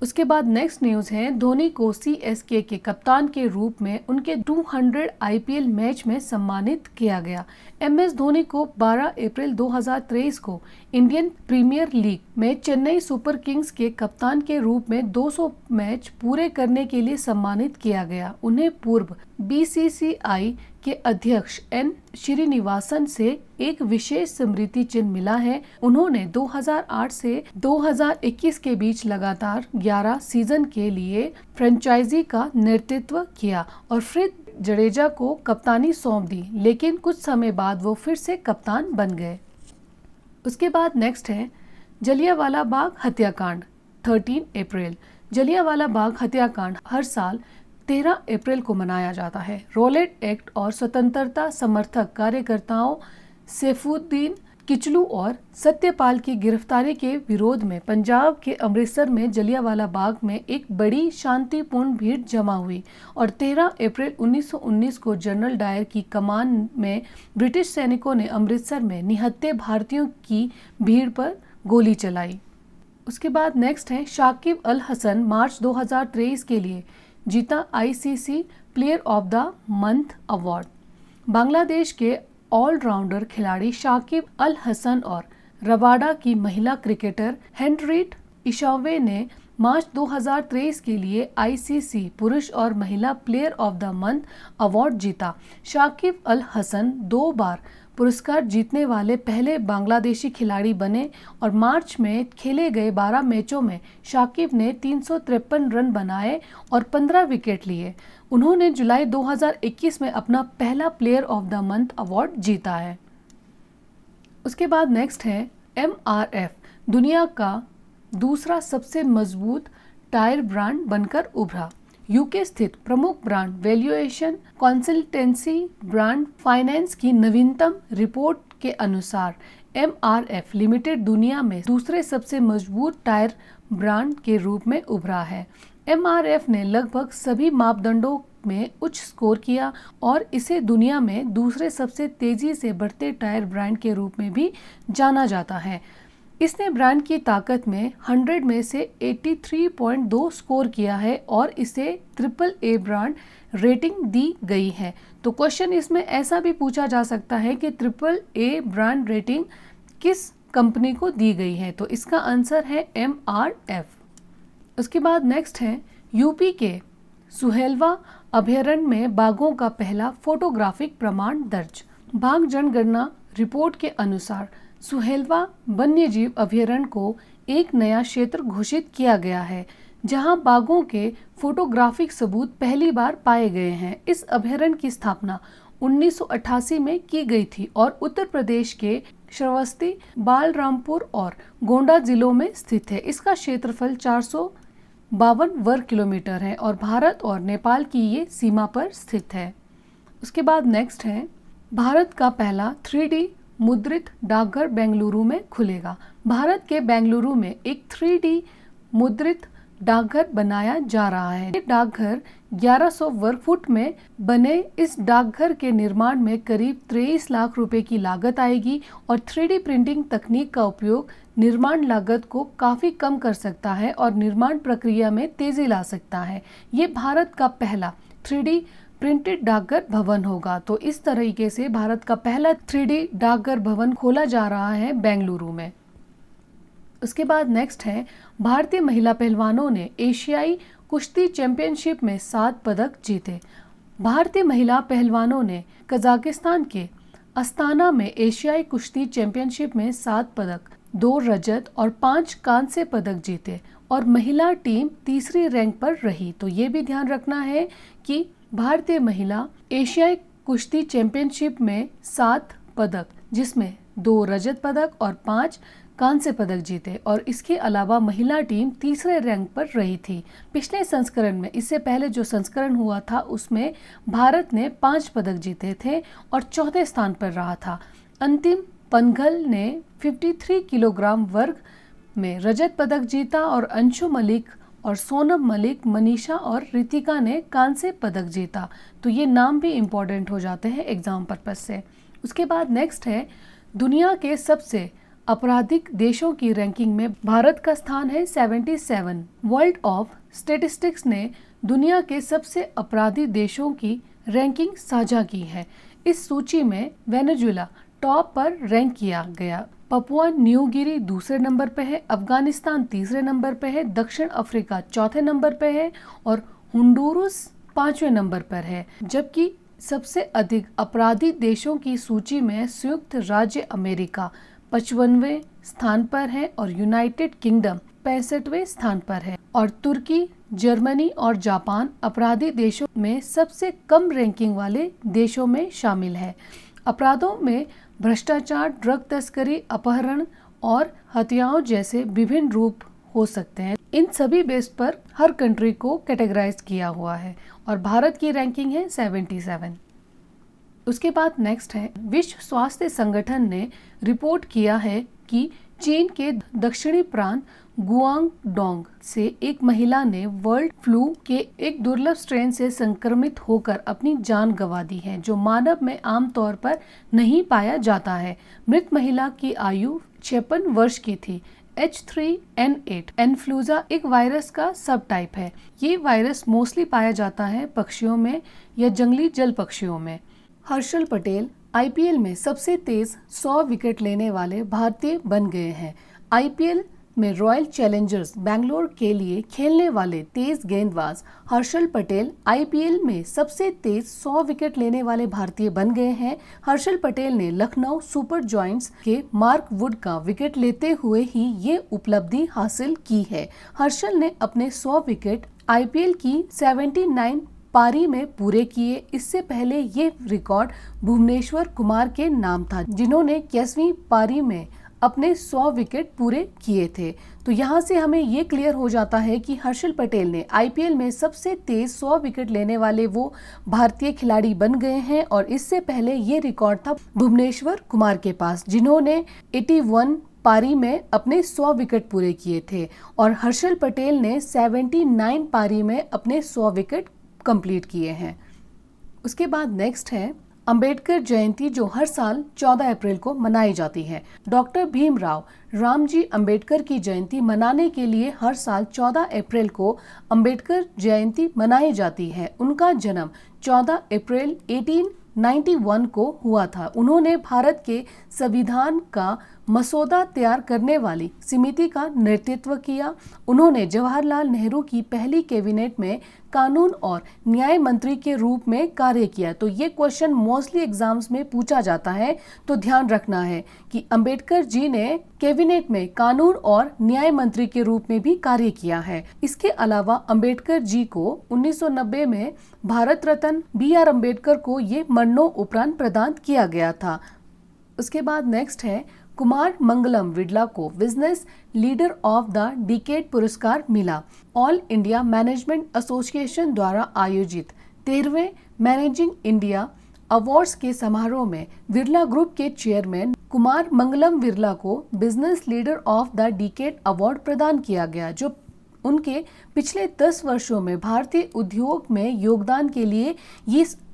उसके बाद नेक्स्ट न्यूज़ है धोनी को सीएसके के कप्तान के रूप में उनके 200 आईपीएल मैच में सम्मानित किया गया। एमएस धोनी को 12 अप्रैल 2023 को इंडियन प्रीमियर लीग में चेन्नई सुपर किंग्स के कप्तान के रूप में 200 मैच पूरे करने के लिए सम्मानित किया गया। उन्हें पूर्व बीसीसीआई के अध्यक्ष एन श्रीनिवासन से एक विशेष स्मृति चिन्ह मिला है। उन्होंने 2008 से 2021 के बीच लगातार 11 सीजन के लिए फ्रेंचाइजी का नेतृत्व किया और फिर जडेजा को कप्तानी सौंप दी, लेकिन कुछ समय बाद वो फिर से कप्तान बन गए। उसके बाद नेक्स्ट है जलियांवाला बाग हत्याकांड 13 अप्रैल। जलियांवाला बाग हत्याकांड हर साल 13 अप्रैल को मनाया जाता है। रॉलेट एक्ट और स्वतंत्रता समर्थक कार्यकर्ताओं सैफुद्दीन किचलू और सत्यपाल की गिरफ्तारी के विरोध में पंजाब के अमृतसर में जलियांवाला बाग में एक बड़ी शांतिपूर्ण भीड़ जमा हुई और 13 अप्रैल 1919 को जनरल डायर की कमान में ब्रिटिश सैनिकों ने अमृतसर में निहत्थे भारतीयों की भीड़ पर गोली चलाई। उसके बाद नेक्स्ट है शाकिब अल हसन मार्च 2023 के लिए जीता ICC player of the month award. Bangladesh के ऑलराउंडर खिलाड़ी शाकिब अल हसन और रबाडा की महिला क्रिकेटर हेनरिएट इशावे ने मार्च 2023 के लिए आईसीसी पुरुष और महिला player of the month award जीता। शाकिब अल हसन 2 बार पुरस्कार जीतने वाले पहले बांग्लादेशी खिलाड़ी बने और मार्च में खेले गए 12 मैचों में शाकिब ने 353 रन बनाए और 15 विकेट लिए। उन्होंने जुलाई 2021 में अपना पहला player of the month award जीता है। उसके बाद नेक्स्ट है MRF, दुनिया का दूसरा सबसे मजबूत टायर ब्रांड बनकर उभरा। यूके स्थित प्रमुख brand valuation consultancy brand finance की नवीनतम रिपोर्ट के अनुसार MRF लिमिटेड दुनिया में दूसरे सबसे मजबूत टायर ब्रांड के रूप में उभरा है। MRF ने लगभग सभी मापदंडों में उच्च स्कोर किया और इसे दुनिया में दूसरे सबसे तेजी से बढ़ते टायर ब्रांड के रूप में भी जाना जाता है। इसने ब्रांड की ताकत में 100 में से 83.2 स्कोर किया है और इसे AAA ब्रांड रेटिंग दी गई है। तो क्वेश्चन इसमें ऐसा भी पूछा जा सकता है कि AAA ब्रांड रेटिंग किस कंपनी को दी गई है, तो इसका आंसर है MRF। उसके बाद नेक्स्ट है यूपी के सुहेलवा अभयारण्य में बाघों का पहला फोटोग्राफिक प्रमाण दर्ज। बाघ जनगणना रिपोर्ट के अनुसार सुहेलवा वन्यजीव अभयारण्य को एक नया क्षेत्र घोषित किया गया है जहां बाघों के फोटोग्राफिक सबूत पहली बार पाए गए हैं। इस अभयारण्य की स्थापना 1988 में की गई थी और उत्तर प्रदेश के श्रावस्ती, बालरामपुर और गोंडा जिलों में स्थित है। इसका क्षेत्रफल 452 वर्ग किलोमीटर है और भारत और नेपाल की ये सीमा पर स्थित है। उसके बाद नेक्स्ट है भारत का पहला 3D मुद्रित डाकघर बेंगलुरु में खुलेगा। भारत के बेंगलुरु में एक 3D मुद्रित डाकघर बनाया जा रहा है। ये डाकघर 1100 वर्ग फुट में बने इस डाकघर के निर्माण में करीब 23 लाख रुपए की लागत आएगी और 3D प्रिंटिंग तकनीक का उपयोग निर्माण लागत को काफी कम कर सकता है और निर्माण प्रक्रिया में तेजी ला सकता है। ये भारत का पहला 3D प्रिंटेड डाकघर भवन होगा। तो इस तरीके से भारत का पहला 3D डाकघर भवन खोला जा रहा है बेंगलुरु में। उसके बाद नेक्स्ट है भारतीय महिला पहलवानों ने एशियाई कुश्ती चैंपियनशिप में 7 पदक जीते। भारतीय महिला पहलवानों ने कजाकिस्तान के अस्ताना में एशियाई कुश्ती चैंपियनशिप में 7 पदक, 2 रजत और 5 कांस्य पदक जीते और महिला टीम तीसरी रैंक पर रही। तो ये भी ध्यान रखना है कि भारतीय महिला एशियाई कुश्ती चैंपियनशिप में 7 पदक, जिसमें 2 रजत पदक और 5 कांस्य पदक जीते और इसके अलावा महिला टीम तीसरे रैंक पर रही थी। पिछले संस्करण में, इससे पहले जो संस्करण हुआ था उसमें भारत ने 5 पदक जीते थे और चौथे स्थान पर रहा था। अंतिम पनघल ने 53 किलोग्राम वर्ग में रजत पदक जीता और अंशु मलिक और सोनम मलिक, मनीषा और रितिका ने कांस्य पदक जीता। तो ये नाम भी इम्पोर्टेंट हो जाते हैं एग्जाम पर्पज से। उसके बाद नेक्स्ट है दुनिया के सबसे आपराधिक देशों की रैंकिंग में भारत का स्थान है 77। वर्ल्ड ऑफ स्टेटिस्टिक्स ने दुनिया के सबसे अपराधी देशों की रैंकिंग साझा की है। इस सूची में वेनेजुएला टॉप पर रैंक किया गया। पपुआ न्यू गिनी दूसरे नंबर पे है, अफगानिस्तान तीसरे नंबर पे है, दक्षिण अफ्रीका चौथे नंबर पे है और होंडुरास 5वें नंबर पर है। जबकि सबसे अधिक अपराधी देशों की सूची में संयुक्त राज्य अमेरिका 55वें स्थान पर है और यूनाइटेड किंगडम 65वें स्थान पर है और तुर्की, जर्मनी और जापान अपराधी देशों में सबसे कम रैंकिंग वाले देशों में शामिल है। अपराधों में भ्रष्टाचार, ड्रग तस्करी, अपहरण और हत्याओं जैसे विभिन्न रूप हो सकते हैं। इन सभी बेस पर हर कंट्री को कैटेगराइज किया हुआ है और भारत की रैंकिंग है 77। उसके बाद नेक्स्ट है विश्व स्वास्थ्य संगठन ने रिपोर्ट किया है कि चीन के दक्षिणी प्रांत गुआंगडोंग से एक महिला ने बर्ड फ्लू के एक दुर्लभ स्ट्रेन से संक्रमित होकर अपनी जान गंवा दी है, जो मानव में आमतौर पर नहीं पाया जाता है। मृत महिला की आयु 56 वर्ष की थी। H3N8 इन्फ्लुएंजा एक वायरस का सब टाइप है। ये वायरस मोस्टली पाया जाता है पक्षियों में या जंगली जल पक्षियों में। हर्षल पटेल आईपीएल में सबसे तेज 100 विकेट लेने वाले भारतीय बन गए हैं। आईपीएल में रॉयल चैलेंजर्स बेंगलोर के लिए खेलने वाले तेज गेंदबाज हर्षल पटेल आईपीएल में सबसे तेज 100 विकेट लेने वाले भारतीय बन गए हैं। हर्षल पटेल ने लखनऊ सुपर जॉयंट्स के मार्क वुड का विकेट लेते हुए ही ये उपलब्धि हासिल की है। हर्षल ने अपने 100 विकेट आईपीएल की 79 पारी में पूरे किए। इससे पहले ये रिकॉर्ड भुवनेश्वर कुमार के नाम था, जिन्होंने 81वीं पारी में अपने 100 विकेट पूरे किए थे। तो यहाँ से हमें ये क्लियर हो जाता है कि हर्षल पटेल ने आईपीएल में सबसे तेज 100 विकेट लेने वाले वो भारतीय खिलाड़ी बन गए हैं। और इससे पहले ये रिकॉर्ड था भुवनेश्वर कुमार के पास, जिन्होंने 81 पारी में अपने 100 विकेट पूरे किए थे और हर्षल पटेल ने 79 पारी में अपने 100 विकेट कंप्लीट किए हैं। उसके बाद नेक्स्ट है अंबेडकर जयंती, जो हर साल 14 अप्रैल को मनाई जाती है। डॉक्टर भीमराव रामजी अंबेडकर की जयंती मनाने के लिए हर साल 14 अप्रैल को अंबेडकर जयंती मनाई जाती है। उनका जन्म 14 अप्रैल 1891 को हुआ था। उन्होंने भारत के संविधान का मसौदा तैयार करने वाली समिति का नेतृत्व किया। उन्होंने जवाहरलाल नेहरू की पहली कैबिनेट में कानून और न्याय मंत्री के रूप में कार्य किया। तो ये क्वेश्चन मोस्टली एग्जाम्स में पूछा जाता है, तो ध्यान रखना है कि अंबेडकर जी ने कैबिनेट में कानून और न्याय मंत्री के रूप में भी कार्य किया है। इसके अलावा अंबेडकर जी को 1990 में भारत रत्न BR अम्बेडकर को ये मरणोपरांत प्रदान किया गया था। उसके बाद नेक्स्ट है कुमार मंगलम विड़ला को business leader of the decade पुरस्कार मिला। ऑल इंडिया मैनेजमेंट एसोसिएशन द्वारा आयोजित 13वें मैनेजिंग इंडिया अवार्ड्स के समारोह में विड़ला ग्रुप के चेयरमैन कुमार मंगलम विड़ला को business leader of the decade award प्रदान किया गया, जो उनके पिछले 10 वर्षों में भारतीय उद्योग में योगदान के लिए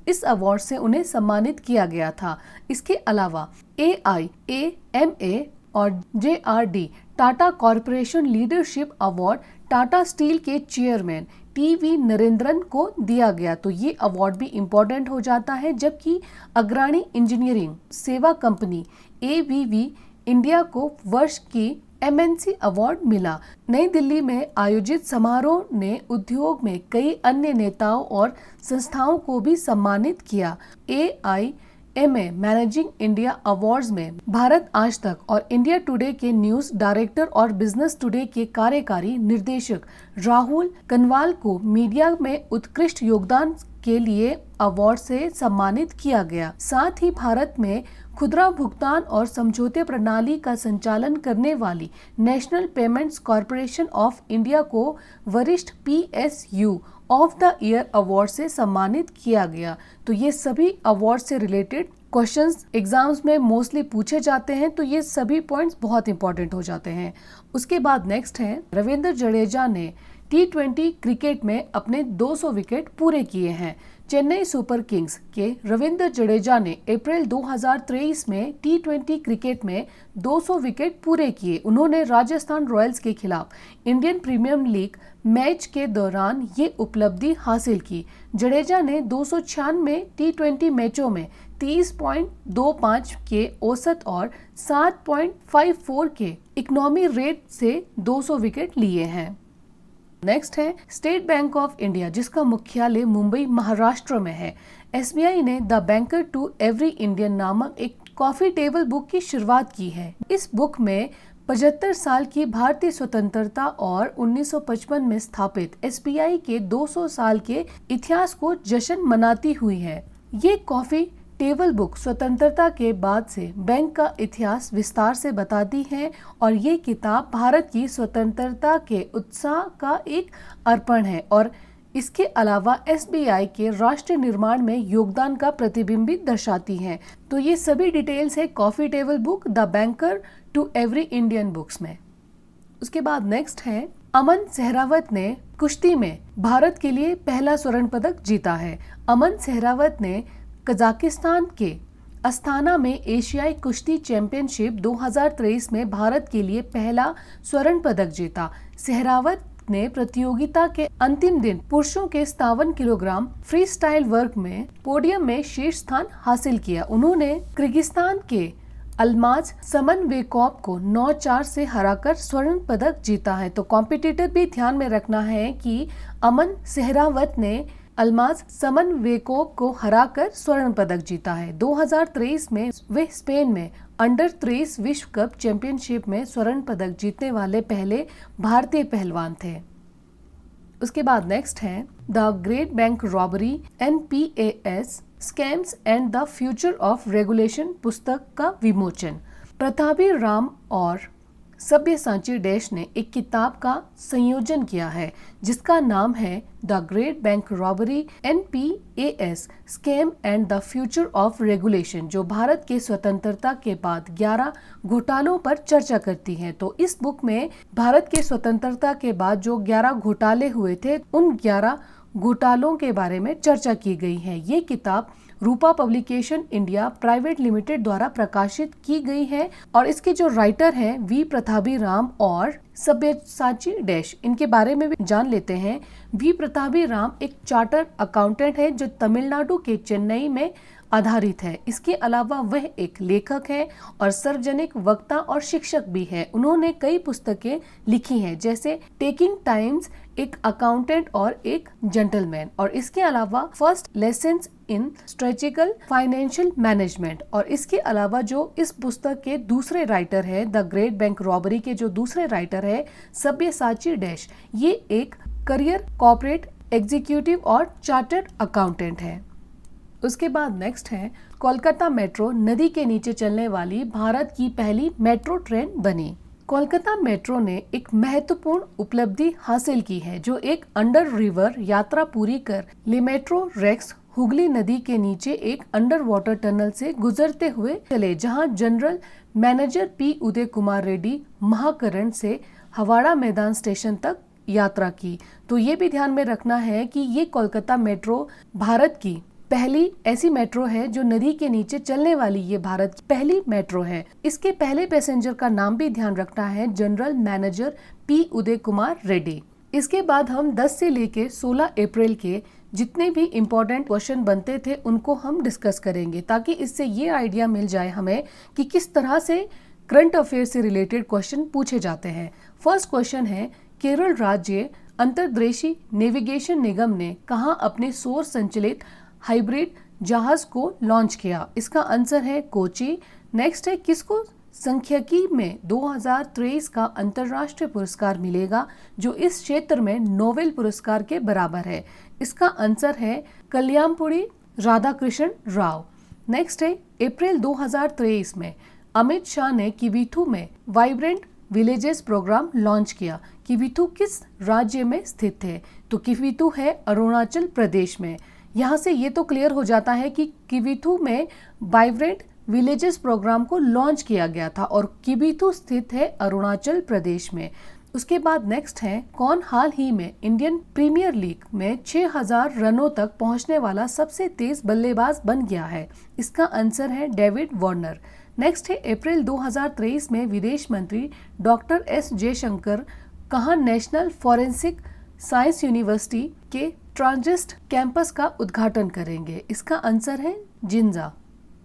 इस अवार्ड से उन्हें सम्मानित किया गया था। इसके अलावा AIAMA और JRD Tata corporation leadership award Tata steel के चेयरमैन TV नरेंद्रन को दिया गया। तो ये अवार्ड भी इम्पोर्टेंट हो जाता है। जबकि अग्रणी इंजीनियरिंग सेवा कंपनी ABB इंडिया को वर्ष की MNC अवार्ड मिला। नई दिल्ली में आयोजित समारोह ने उद्योग में कई अन्य नेताओं और संस्थाओं को भी सम्मानित किया। AIMA मैनेजिंग इंडिया अवार्ड्स में भारत आज तक और इंडिया टुडे के न्यूज डायरेक्टर और बिजनेस टुडे के कार्यकारी निर्देशक राहुल कनवाल को मीडिया में उत्कृष्ट योगदान के लिए अवार्ड से सम्मानित किया गया। साथ ही भारत में खुदरा भुगतान और समझौते प्रणाली का संचालन करने वाली national payments corporation of India को वरिष्ठ PSU of the year award से सम्मानित किया गया। तो ये सभी अवार्ड से रिलेटेड क्वेश्चंस एग्जाम्स में मोस्टली पूछे जाते हैं, तो ये सभी पॉइंट्स बहुत इंपॉर्टेंट हो जाते हैं। उसके बाद नेक्स्ट है रविंद्र जडेजा ने T20 क्रिकेट में अपने 200 विकेट पूरे किए हैं। चेन्नई सुपर किंग्स के रविंद्र जडेजा ने अप्रैल 2023 में T20 क्रिकेट में 200 विकेट पूरे किए। उन्होंने राजस्थान रॉयल्स के खिलाफ इंडियन प्रीमियर लीग मैच के दौरान ये उपलब्धि हासिल की। जडेजा ने 296 T20 मैचों में 30.25 के औसत और 7.54 के इकोनॉमी रेट से 200 विकेट लिए हैं। नेक्स्ट है स्टेट बैंक ऑफ इंडिया, जिसका मुख्यालय मुंबई महाराष्ट्र में है। SBI ने the banker to every Indian नामक एक कॉफी टेबल बुक की शुरुआत की है। इस बुक में 75 साल की भारतीय स्वतंत्रता और 1955 में स्थापित SBI के 200 साल के इतिहास को जश्न मनाती हुई है। ये कॉफी टेबल बुक स्वतंत्रता के बाद से बैंक का इतिहास विस्तार से बताती है और ये किताब भारत की स्वतंत्रता के उत्साह का एक अर्पण है और इसके अलावा SBI के राष्ट्र निर्माण में योगदान का प्रतिबिंबित दर्शाती है। तो ये सभी डिटेल्स है coffee table book the banker to every Indian books में। उसके बाद नेक्स्ट है अमन सहरावत ने कुश्ती में भारत के लिए पहला स्वर्ण पदक जीता है। अमन सहरावत ने कजाकिस्तान के अस्थाना में एशियाई कुश्ती चैंपियनशिप 2023 में भारत के लिए पहला स्वर्ण पदक जीता। सहरावत ने प्रतियोगिता के अंतिम दिन पुरुषों के 57 किलोग्राम फ्री स्टाइल वर्ग में पोडियम में शीर्ष स्थान हासिल किया। उन्होंने किर्गिस्तान के अल्माज समनवेकोव को 9-4 से हराकर स्वर्ण पदक जीता है। तो कॉम्पिटिटर भी ध्यान में रखना है कि अमन सहरावत ने अल्माज समनवेकोव को हराकर स्वर्ण पदक जीता है। 2023 में वे स्पेन में अंडर 23 विश्व कप चैंपियनशिप में स्वर्ण पदक जीतने वाले पहले भारतीय पहलवान थे। उसके बाद नेक्स्ट है the great bank robbery NPAS scams and the future of regulation पुस्तक का विमोचन। प्रतापी राम और सब्यसाची डैश ने एक किताब का संयोजन किया है जिसका नाम है the great bank robbery NPAS scam and the future of regulation, जो भारत के स्वतंत्रता के बाद 11 घोटालों पर चर्चा करती है। तो इस बुक में भारत के स्वतंत्रता के बाद जो 11 घोटाले हुए थे उन 11 घोटालों के बारे में चर्चा की गई है। ये किताब रूपा पब्लिकेशन इंडिया प्राइवेट लिमिटेड द्वारा प्रकाशित की गई है और इसके जो राइटर हैं वी प्रतापी राम और सब्यसाची डैश, इनके बारे में भी जान लेते हैं। वी प्रतापी राम एक चार्टर्ड अकाउंटेंट है जो तमिलनाडु के चेन्नई में आधारित है। इसके अलावा वह एक लेखक है और सार्वजनिक वक्ता और शिक्षक भी है। उन्होंने कई पुस्तकें लिखी हैं जैसे टेकिंग टाइम्स, एक अकाउंटेंट और एक जेंटलमैन, और इसके अलावा फर्स्ट लेसन्स इन स्ट्रेटेजिकल फाइनेंशियल मैनेजमेंट। और इसके अलावा जो इस पुस्तक के दूसरे राइटर है द ग्रेट बैंक रॉबरी के जो दूसरे राइटर है सब्यसाची डैश, ये एक करियर कॉर्पोरेट एग्जीक्यूटिव और चार्टर्ड अकाउंटेंट है। उसके बाद नेक्स्ट है कोलकाता मेट्रो नदी के नीचे चलने वाली भारत की पहली मेट्रो ट्रेन बनी। कोलकाता मेट्रो ने एक महत्वपूर्ण उपलब्धि हासिल की है जो एक अंडर रिवर यात्रा पूरी कर लिमेट्रो रेक्स हुगली नदी के नीचे एक अंडर वाटर टनल से गुजरते हुए चले, जहां general manager P Uday Kumar Reddy महाकरण से हवाड़ा मैदान स्टेशन तक यात्रा की। तो ये भी ध्यान में रखना है कि ये कोलकाता मेट्रो भारत की पहली ऐसी मेट्रो है जो नदी के नीचे चलने वाली ये भारत की पहली मेट्रो है। इसके पहले पैसेंजर का नाम भी ध्यान रखना है general manager P Uday Kumar Reddy. इसके बाद हम 10 से लेके 16 अप्रैल के जितने भी इम्पोर्टेंट क्वेश्चन बनते थे उनको हम डिस्कस करेंगे ताकि इससे ये आइडिया मिल जाए हमें कि किस तरह से करंट अफेयर से रिलेटेड क्वेश्चन पूछे जाते हैं। फर्स्ट क्वेश्चन है केरल राज्य अंतर्देशीय नेविगेशन निगम ने कहाँ अपने सौर संचालित हाइब्रिड जहाज को लॉन्च किया? इसका आंसर है कोची। नेक्स्ट है किसको सांख्यिकी में 2023 का अंतर्राष्ट्रीय पुरस्कार मिलेगा जो इस क्षेत्र में नोबेल पुरस्कार के बराबर है? इसका आंसर है कल्याणपुरी राधाकृष्ण राव। नेक्स्ट है अप्रैल 2023 में अमित शाह ने किविथु में वाइब्रेंट विलेजेस प्रोग्राम लॉन्च किया। किविथु किस राज्य में स्थित है? तो किविथु है अरुणाचल प्रदेश में। यहाँ से ये तो क्लियर हो जाता है कि किविथु में वाइब्रेंट विलेजेस प्रोग्राम को लॉन्च किया गया था और किविथु स्थित है अरुणाचल प्रदेश में। उसके बाद नेक्स्ट है कौन हाल ही में इंडियन प्रीमियर लीग में 6000 रनों तक पहुंचने वाला सबसे तेज बल्लेबाज बन गया है? इसका आंसर है डेविड वार्नर। नेक्स्ट है अप्रैल 2023 में विदेश मंत्री डॉक्टर S जयशंकर कहाँ नेशनल फॉरेंसिक साइंस यूनिवर्सिटी के ट्रांजिस्ट कैंपस का उद्घाटन करेंगे? इसका आंसर है जिंजा।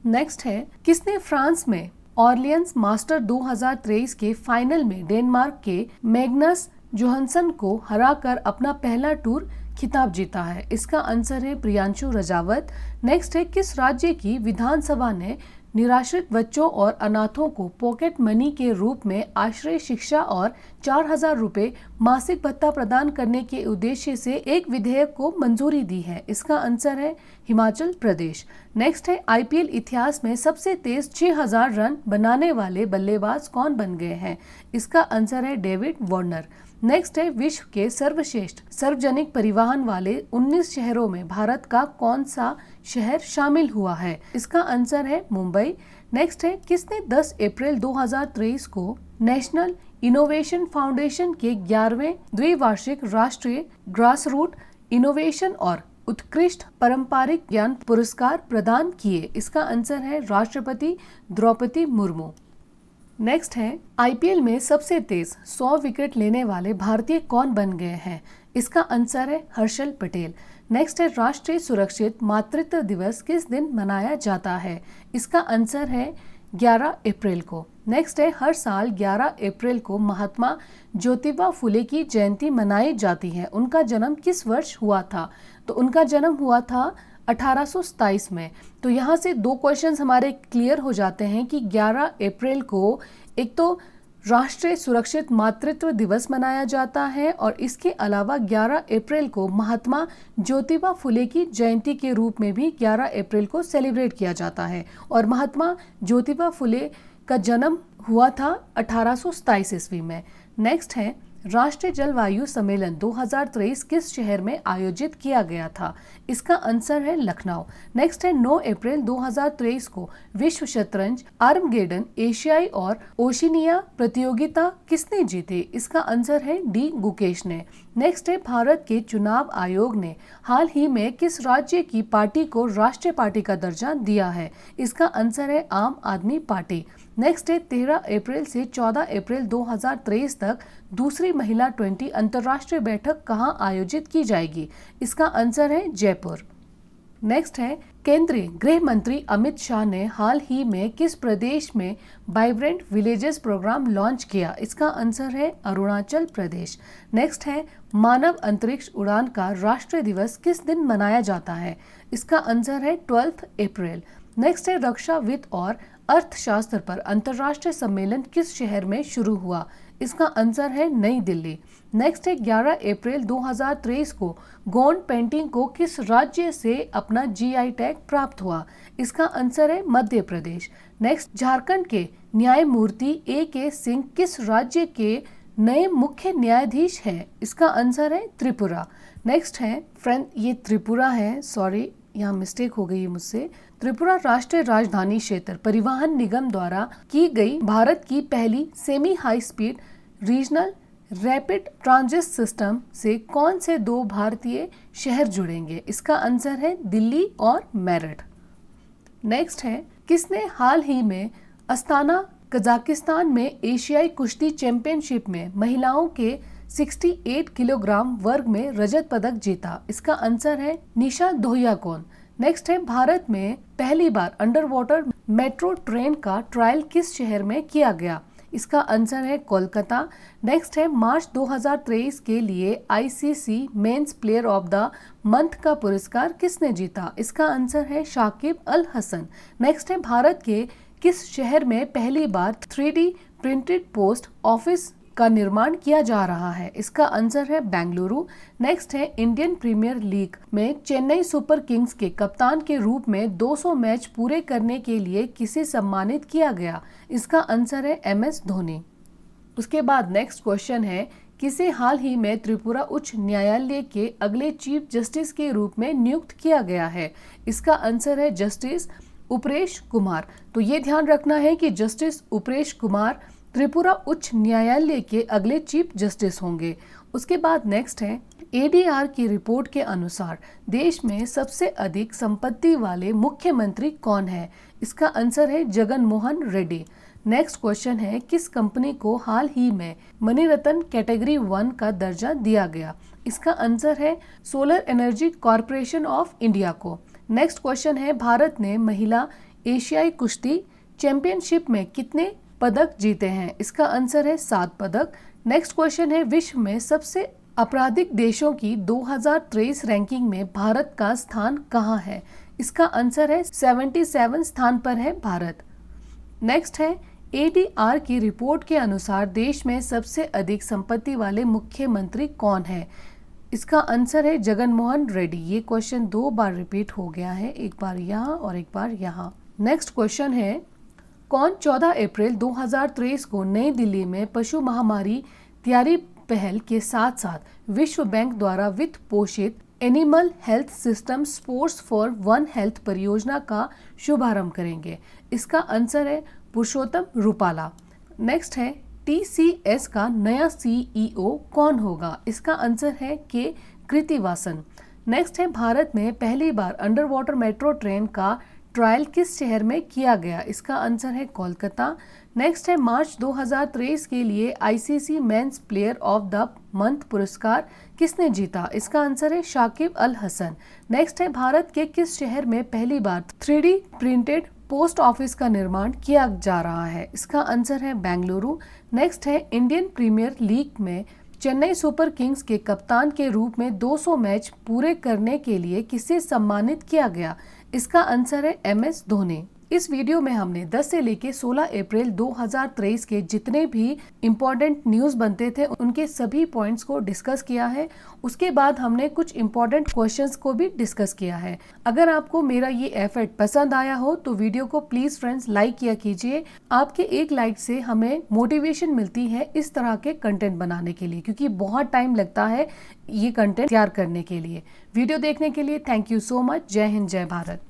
नेक्स्ट है किसने फ्रांस में ऑरलियंस मास्टर 2023 के फाइनल में डेनमार्क के मैग्नस जोहानसन को हराकर अपना पहला टूर खिताब जीता है? इसका आंसर है प्रियांशु रजावत। नेक्स्ट है किस राज्य की विधानसभा ने निराश्रित बच्चों और अनाथों को पॉकेट मनी के रूप में आश्रय शिक्षा और 4000 रुपए मासिक भत्ता प्रदान करने के उद्देश्य से एक विधेयक को मंजूरी दी है? इसका आंसर है हिमाचल प्रदेश। नेक्स्ट है IPL इतिहास में सबसे तेज 6000 रन बनाने वाले बल्लेबाज कौन बन गए हैं? इसका आंसर है डेविड वार्नर। नेक्स्ट है विश्व के सर्वश्रेष्ठ सार्वजनिक परिवहन वाले 19 शहरों में भारत का कौन सा शहर शामिल हुआ है? इसका आंसर है मुंबई। नेक्स्ट है किसने 10 अप्रैल 2023 को नेशनल इनोवेशन फाउंडेशन के 11वें द्विवार्षिक राष्ट्रीय ग्रासरूट इनोवेशन और उत्कृष्ट पारंपरिक ज्ञान पुरस्कार प्रदान किए? इसका आंसर है राष्ट्रपति द्रौपदी मुर्मू। नेक्स्ट है, आईपीएल में सबसे तेज 100 विकेट लेने वाले भारतीय कौन बन गए हैं? इसका आंसर है हर्षल पटेल। नेक्स्ट है, राष्ट्रीय सुरक्षित मातृत्व दिवस किस दिन मनाया जाता है? इसका आंसर है 11 अप्रैल को। नेक्स्ट है, हर साल 11 अप्रैल को महात्मा ज्योतिबा फुले की जयंती मनाई जाती है। उनका जन्म किस वर्ष हुआ था? तो उनका जन्म हुआ था 1827 में। तो यहाँ से दो क्वेश्चंस हमारे क्लियर हो जाते हैं कि 11 अप्रैल को एक तो राष्ट्रीय सुरक्षित मातृत्व दिवस मनाया जाता है और इसके अलावा 11 अप्रैल को महात्मा ज्योतिबा फुले की जयंती के रूप में भी 11 अप्रैल को सेलिब्रेट किया जाता है। और महात्मा ज्योतिबा फुले का जन्म हुआ था 1827 ईस्वी में। नेक्स्ट है, राष्ट्रीय जलवायु सम्मेलन 2023 किस शहर में आयोजित किया गया था? इसका आंसर है लखनऊ। नेक्स्ट है, 9 अप्रैल 2023 को विश्व शतरंज आर्मगेडन एशियाई और ओशिनिया प्रतियोगिता किसने जीती? इसका आंसर है डी गुकेश ने। नेक्स्ट है, भारत के चुनाव आयोग ने हाल ही में किस राज्य की पार्टी को राष्ट्रीय पार्टी का दर्जा दिया है? इसका आंसर है आम आदमी पार्टी। नेक्स्ट है, 13 अप्रैल से 14 अप्रैल 2023 तक दूसरी महिला 20 अंतर्राष्ट्रीय बैठक कहां आयोजित की जाएगी? इसका आंसर है जयपुर। नेक्स्ट है, केंद्रीय गृह मंत्री अमित शाह ने हाल ही में किस प्रदेश में वाइब्रेंट विलेजेस प्रोग्राम लॉन्च किया? इसका आंसर है अरुणाचल प्रदेश। नेक्स्ट है, मानव अंतरिक्ष उड़ान का राष्ट्रीय दिवस किस दिन मनाया जाता है? इसका आंसर है 12 अप्रैल। नेक्स्ट है, रक्षा वित्त और अर्थशास्त्र पर अंतर्राष्ट्रीय सम्मेलन किस शहर में शुरू हुआ? इसका आंसर है नई दिल्ली। नेक्स्ट है, 11 अप्रैल 2023 को गोंड पेंटिंग को किस राज्य से अपना जीआई टैग प्राप्त हुआ? इसका आंसर है मध्य प्रदेश। नेक्स्ट, झारखंड के न्यायमूर्ति A.K. सिंह किस राज्य के नए मुख्य न्यायाधीश हैं? इसका आंसर है त्रिपुरा। नेक्स्ट है, फ्रेंड ये त्रिपुरा है, सॉरी यहाँ मिस्टेक हो गई मुझसे। त्रिपुरा राष्ट्रीय राजधानी क्षेत्र परिवहन निगम द्वारा की गई भारत की पहली semi high speed regional rapid transit system से कौन से दो भारतीय शहर जुड़ेंगे? इसका आंसर है दिल्ली और मेरठ। नेक्स्ट है, किसने हाल ही में अस्ताना कजाकिस्तान में एशियाई कुश्ती चैंपियनशिप में महिलाओं के 68 किलोग्राम वर्ग में रजत पदक जीता? इसका आंसर है निशा दोहियाकोन। नेक्स्ट है, भारत में पहली बार अंडर वाटर मेट्रो ट्रेन का ट्रायल किस शहर में किया गया? इसका आंसर है कोलकाता। नेक्स्ट है, मार्च 2023 के लिए ICC men's player of the month का पुरस्कार किसने जीता? इसका आंसर है शाकिब अल हसन। नेक्स्ट है, भारत के किस शहर में पहली बार 3D प्रिंटेड पोस्ट ऑफिस का निर्माण किया जा रहा है? इसका आंसर है बेंगलुरु। नेक्स्ट है, इंडियन प्रीमियर लीग में चेन्नई सुपर किंग्स के कप्तान के रूप में 200 मैच पूरे करने के लिए किसे सम्मानित किया गया? इसका आंसर है MS धोनी। उसके बाद नेक्स्ट क्वेश्चन है, किसे हाल ही में त्रिपुरा उच्च न्यायालय के अगले चीफ जस्टिस के रूप में नियुक्त किया गया है? इसका आंसर है जस्टिस उपरेश कुमार। तो ये ध्यान रखना है कि जस्टिस उपरेश कुमार त्रिपुरा उच्च न्यायालय के अगले चीफ जस्टिस होंगे। उसके बाद नेक्स्ट है, ADR की रिपोर्ट के अनुसार देश में सबसे अधिक संपत्ति वाले मुख्यमंत्री कौन है? इसका आंसर है जगन मोहन रेड्डी। नेक्स्ट क्वेश्चन है, किस कंपनी को हाल ही में मणिरत्न कैटेगरी 1 का दर्जा दिया गया? इसका आंसर है solar energy corporation of India को। नेक्स्ट क्वेश्चन है, भारत ने महिला एशियाई कुश्ती चैंपियनशिप में कितने पदक जीते हैं? इसका आंसर है 7 पदक। नेक्स्ट क्वेश्चन है, विश्व में सबसे आपराधिक देशों की 2023 रैंकिंग में भारत का स्थान कहां है? इसका आंसर है 77 स्थान पर है भारत। नेक्स्ट है, ADR की रिपोर्ट के अनुसार देश में सबसे अधिक संपत्ति वाले मुख्यमंत्री कौन है? इसका आंसर है जगन मोहन रेड्डी। ये क्वेश्चन 2 बार रिपीट हो गया है, एक बार यहाँ और एक बार यहाँ। नेक्स्ट क्वेश्चन है, कौन 14 अप्रैल 2023 को नई दिल्ली में पशु महामारी तैयारी पहल के साथ साथ विश्व बैंक द्वारा वित्त पोषित animal health system sports for one health परियोजना का शुभारंभ करेंगे? इसका आंसर है पुरुषोत्तम रूपाला। नेक्स्ट है, TCS का नया CEO कौन होगा? इसका आंसर है के कृतिवासन। नेक्स्ट है भारत में पहली बार अंडर वाटर मेट्रो ट्रेन का ट्रायल किस शहर में किया गया? इसका आंसर है कोलकाता। नेक्स्ट है मार्च 2023 के लिए ICC men's player of the month पुरस्कार किसने जीता? इसका आंसर है शाकिब अल हसन। नेक्स्ट है भारत के किस शहर में पहली बार 3D प्रिंटेड पोस्ट ऑफिस का निर्माण किया जा रहा है? इसका आंसर है बेंगलुरु। नेक्स्ट है इंडियन प्रीमियर लीग में चेन्नई सुपर किंग्स के कप्तान के रूप में 200 मैच पूरे करने के लिए किसे सम्मानित किया गया? इसका आंसर है MS धोनी। इस वीडियो में हमने 10 से लेके 16 अप्रैल 2023 के जितने भी इम्पोर्टेंट न्यूज़ बनते थे उनके सभी पॉइंट्स को डिस्कस किया है। उसके बाद हमने कुछ इम्पोर्टेंट क्वेश्चंस को भी डिस्कस किया है। अगर आपको मेरा ये एफर्ट पसंद आया हो तो वीडियो को प्लीज़ फ्रेंड्स लाइक किया कीजिए। आपके एक लाइक से हमें मोटिवेशन मिलती है इस तरह के कंटेंट बनाने के लिए, क्योंकि बहुत टाइम लगता है ये कंटेंट तैयार करने के लिए। वीडियो देखने के लिए थैंक यू सो मच। जय हिंद, जय भारत।